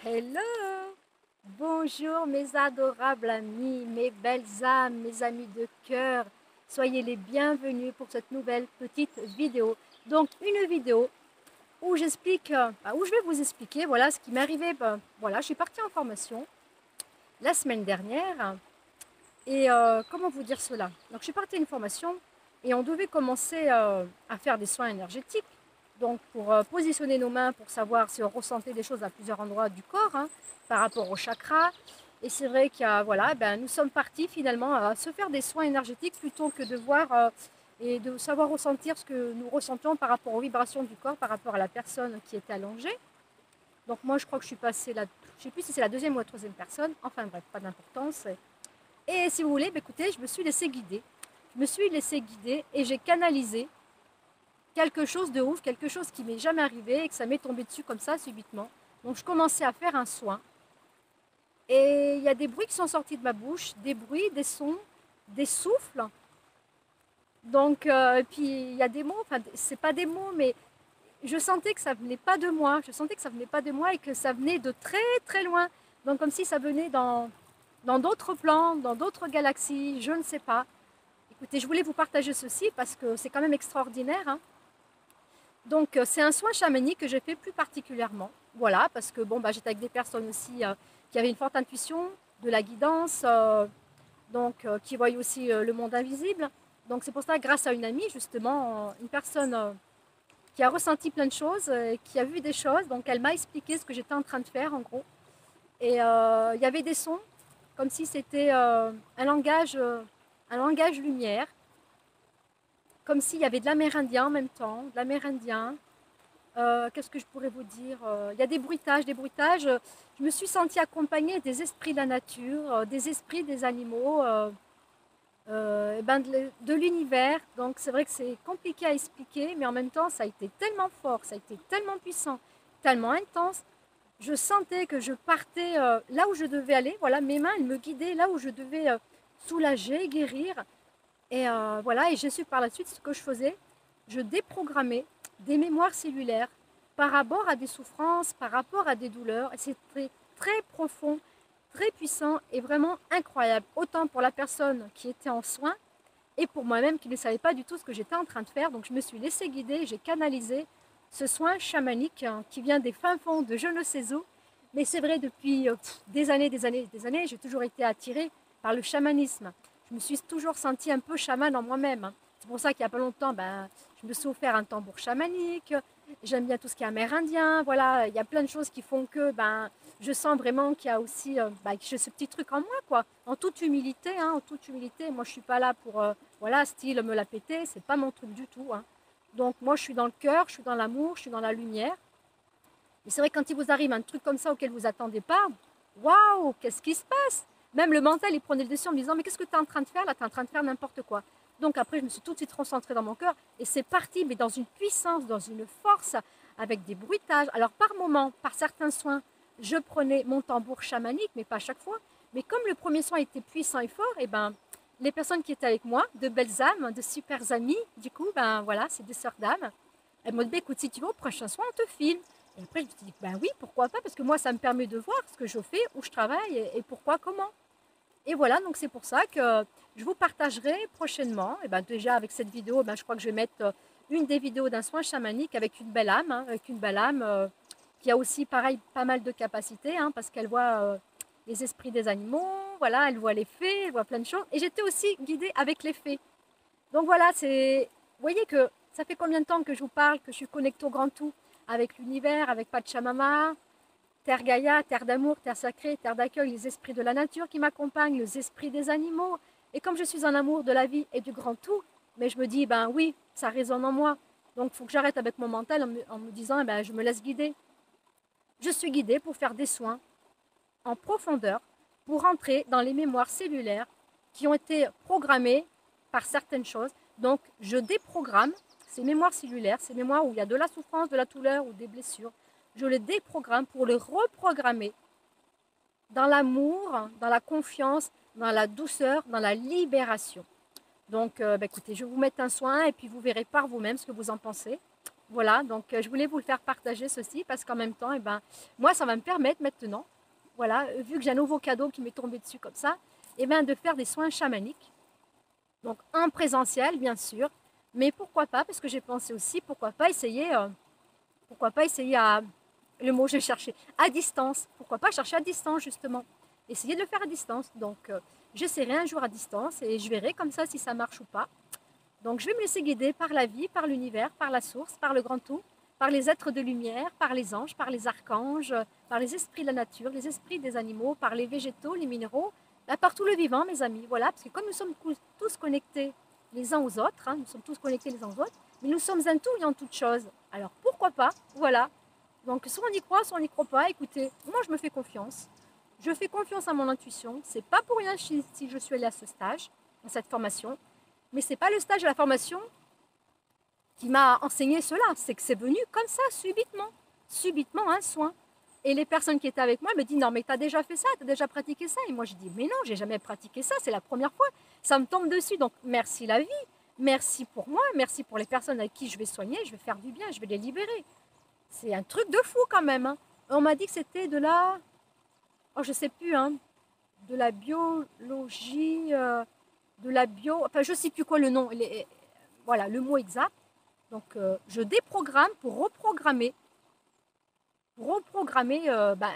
Hello! Bonjour mes adorables amis, mes belles âmes, mes amis de cœur. Soyez les bienvenus pour cette nouvelle petite vidéo. Donc une vidéo où j'explique, où je vais vous expliquer voilà ce qui m'est arrivé. Voilà, je suis partie en formation la semaine dernière et comment vous dire cela? Donc je suis partie à une formation et on devait commencer à faire des soins énergétiques. Donc pour positionner nos mains, pour savoir si on ressentait des choses à plusieurs endroits du corps, hein, par rapport au chakra. Et c'est vrai qu'il y a, voilà, nous sommes partis finalement à se faire des soins énergétiques plutôt que de voir et de savoir ressentir ce que nous ressentions par rapport aux vibrations du corps, par rapport à la personne qui était allongée. Donc moi je crois que je suis passée là, je ne sais plus si c'est la deuxième ou la troisième personne, enfin bref, pas d'importance. Et si vous voulez, écoutez, je me suis laissée guider. Je me suis laissée guider et j'ai canalisé quelque chose de ouf, quelque chose qui m'est jamais arrivé et que ça m'est tombé dessus comme ça subitement. Donc je commençais à faire un soin et il y a des bruits qui sont sortis de ma bouche, des bruits, des sons, des souffles. Donc puis il y a des mots, enfin c'est pas des mots, mais je sentais que ça venait pas de moi. Je sentais que ça venait pas de moi et que ça venait de très très loin. Donc comme si ça venait dans d'autres plans, dans d'autres galaxies, je ne sais pas. Écoutez, je voulais vous partager ceci parce que c'est quand même extraordinaire, hein. Donc c'est un soin chamanique que j'ai fait plus particulièrement. Voilà, parce que bon, j'étais avec des personnes aussi qui avaient une forte intuition, de la guidance, qui voyaient aussi le monde invisible. Donc c'est pour ça, grâce à une amie, justement, une personne qui a ressenti plein de choses, qui a vu des choses, donc elle m'a expliqué ce que j'étais en train de faire en gros. Et il y avait des sons, comme si c'était un langage lumière, comme s'il y avait de l'amérindien en même temps, de l'amérindien. Qu'est-ce que je pourrais vous dire? Il y a des bruitages, des bruitages. Je me suis sentie accompagnée des esprits de la nature, des esprits des animaux, de l'univers. Donc c'est vrai que c'est compliqué à expliquer, mais en même temps, ça a été tellement fort, ça a été tellement puissant, tellement intense. Je sentais que je partais là où je devais aller. Voilà, mes mains, elles me guidaient là où je devais soulager, guérir. Et voilà, et j'ai su par la suite ce que je faisais. Je déprogrammais des mémoires cellulaires par rapport à des souffrances, par rapport à des douleurs. Et c'est très, très profond, très puissant et vraiment incroyable. Autant pour la personne qui était en soins et pour moi-même qui ne savais pas du tout ce que j'étais en train de faire. Donc je me suis laissée guider, j'ai canalisé ce soin chamanique qui vient des fins fonds de je ne sais où. Mais c'est vrai, depuis des années, des années, des années, j'ai toujours été attirée par le chamanisme. Je me suis toujours sentie un peu chamane en moi-même, hein. C'est pour ça qu'il n'y a pas longtemps, je me suis offert un tambour chamanique. J'aime bien tout ce qui est amérindien. Voilà, il y a plein de choses qui font que je sens vraiment qu'il y a aussi que j'ai ce petit truc en moi, quoi. En toute humilité, hein, en toute humilité. Moi, je suis pas là pour voilà, style me la péter. C'est pas mon truc du tout, hein. Donc moi, je suis dans le cœur, je suis dans l'amour, je suis dans la lumière. Et c'est vrai que quand il vous arrive un truc comme ça auquel vous ne attendez pas, waouh, qu'est-ce qui se passe? Même le mental, il prenait le dessus en me disant, mais qu'est-ce que tu es en train de faire là? Tu es en train de faire n'importe quoi. Donc après, je me suis tout de suite concentrée dans mon cœur et c'est parti, mais dans une puissance, dans une force, avec des bruitages. Alors par moments, par certains soins, je prenais mon tambour chamanique, mais pas à chaque fois. Mais comme le premier soin était puissant et fort, et les personnes qui étaient avec moi, de belles âmes, de super amies, du coup, voilà, c'est des sœurs d'âmes, elles m'ont dit, écoute, si tu veux, au prochain soin, on te filme. Et après, je me suis dit, oui, pourquoi pas, parce que moi, ça me permet de voir ce que je fais, où je travaille et pourquoi, comment. Et voilà, donc c'est pour ça que je vous partagerai prochainement, et déjà avec cette vidéo, je crois que je vais mettre une des vidéos d'un soin chamanique avec une belle âme, hein, avec une belle âme qui a aussi, pareil, pas mal de capacités, hein, parce qu'elle voit les esprits des animaux, voilà, elle voit les fées, elle voit plein de choses. Et j'étais aussi guidée avec les fées. Donc voilà, c'est, vous voyez que ça fait combien de temps que je vous parle, que je suis connectée au grand tout, avec l'univers, avec Pachamama, terre Gaïa, terre d'amour, terre sacrée, terre d'accueil, les esprits de la nature qui m'accompagnent, les esprits des animaux. Et comme je suis en amour de la vie et du grand tout, mais je me dis, oui, ça résonne en moi. Donc il faut que j'arrête avec mon mental en me disant, je me laisse guider. Je suis guidée pour faire des soins en profondeur, pour entrer dans les mémoires cellulaires qui ont été programmées par certaines choses. Donc je déprogramme ces mémoires cellulaires, ces mémoires où il y a de la souffrance, de la douleur ou des blessures. Je les déprogramme pour les reprogrammer dans l'amour, dans la confiance, dans la douceur, dans la libération. Donc écoutez, je vais vous mettre un soin et puis vous verrez par vous-même ce que vous en pensez. Voilà, donc je voulais vous le faire partager ceci parce qu'en même temps, eh ben, moi, ça va me permettre maintenant, voilà, vu que j'ai un nouveau cadeau qui m'est tombé dessus comme ça, eh ben, de faire des soins chamaniques. Donc en présentiel, bien sûr, mais pourquoi pas, parce que j'ai pensé aussi, pourquoi pas essayer à, le mot que je cherchais, à distance. Pourquoi pas chercher à distance, justement. Essayer de le faire à distance. Donc, j'essaierai un jour à distance et je verrai comme ça si ça marche ou pas. Donc, je vais me laisser guider par la vie, par l'univers, par la source, par le grand tout, par les êtres de lumière, par les anges, par les archanges, par les esprits de la nature, les esprits des animaux, par les végétaux, les minéraux, là, par tout le vivant, mes amis. Voilà, parce que comme nous sommes tous connectés les uns aux autres, hein, nous sommes tous connectés les uns aux autres, mais nous sommes un tout et en toute chose. Alors, pourquoi pas. Voilà. Donc, soit on y croit, soit on n'y croit pas. Écoutez, moi, je me fais confiance. Je fais confiance à mon intuition. C'est pas pour rien si je suis allée à ce stage, à cette formation. Mais c'est pas le stage de la formation qui m'a enseigné cela. C'est que c'est venu comme ça, subitement. Subitement, un soin. Et les personnes qui étaient avec moi me disent, non, mais tu as déjà fait ça, tu as déjà pratiqué ça. Et moi, je dis, mais non, j'ai jamais pratiqué ça, c'est la première fois. Ça me tombe dessus. Donc, merci la vie. Merci pour moi, merci pour les personnes avec qui je vais soigner, je vais faire du bien, je vais les libérer. C'est un truc de fou quand même. Hein. On m'a dit que c'était de la... Oh, je sais plus, hein. De la biologie, de la bio... Enfin, je sais plus quoi le nom. Voilà, le mot exact. Donc, je déprogramme pour reprogrammer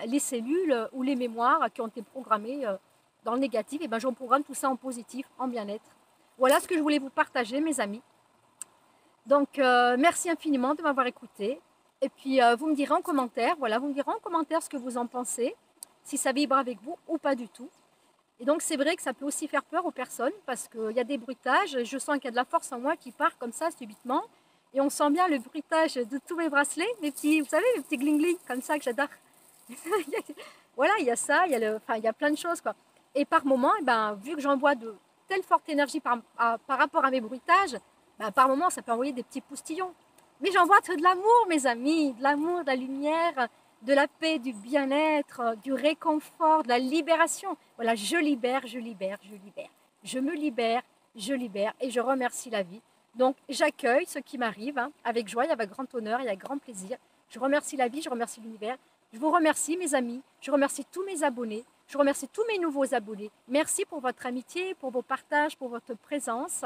les cellules ou les mémoires qui ont été programmées dans le négatif. Et ben, je reprogramme tout ça en positif, en bien-être. Voilà ce que je voulais vous partager, mes amis. Donc, merci infiniment de m'avoir écouté. Et puis, vous me direz en commentaire, voilà, vous me direz en commentaire ce que vous en pensez, si ça vibre avec vous ou pas du tout. Et donc, c'est vrai que ça peut aussi faire peur aux personnes parce qu'il y a des bruitages. Je sens qu'il y a de la force en moi qui part comme ça subitement. Et on sent bien le bruitage de tous mes bracelets, mes petits, vous savez, les petits gling-gling comme ça que j'adore. Voilà, il y a ça, il y a plein de choses, quoi. Et par moment, eh ben, vu que j'envoie de telle forte énergie par rapport à mes bruitages, ben, par moment, ça peut envoyer des petits poustillons. Mais j'envoie de l'amour, mes amis, de l'amour, de la lumière, de la paix, du bien-être, du réconfort, de la libération. Voilà, je libère, je libère, je libère. Je me libère, je libère et je remercie la vie. Donc, j'accueille ce qui m'arrive hein, avec joie et avec grand honneur et avec grand plaisir. Je remercie la vie, je remercie l'univers. Je vous remercie, mes amis. Je remercie tous mes abonnés. Je remercie tous mes nouveaux abonnés. Merci pour votre amitié, pour vos partages, pour votre présence.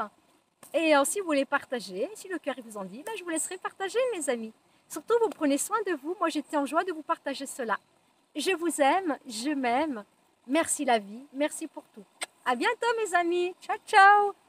Et si vous voulez partager, si le cœur vous en dit, ben, je vous laisserai partager, mes amis. Surtout, vous prenez soin de vous. Moi, j'étais en joie de vous partager cela. Je vous aime, je m'aime. Merci la vie, merci pour tout. À bientôt, mes amis. Ciao, ciao.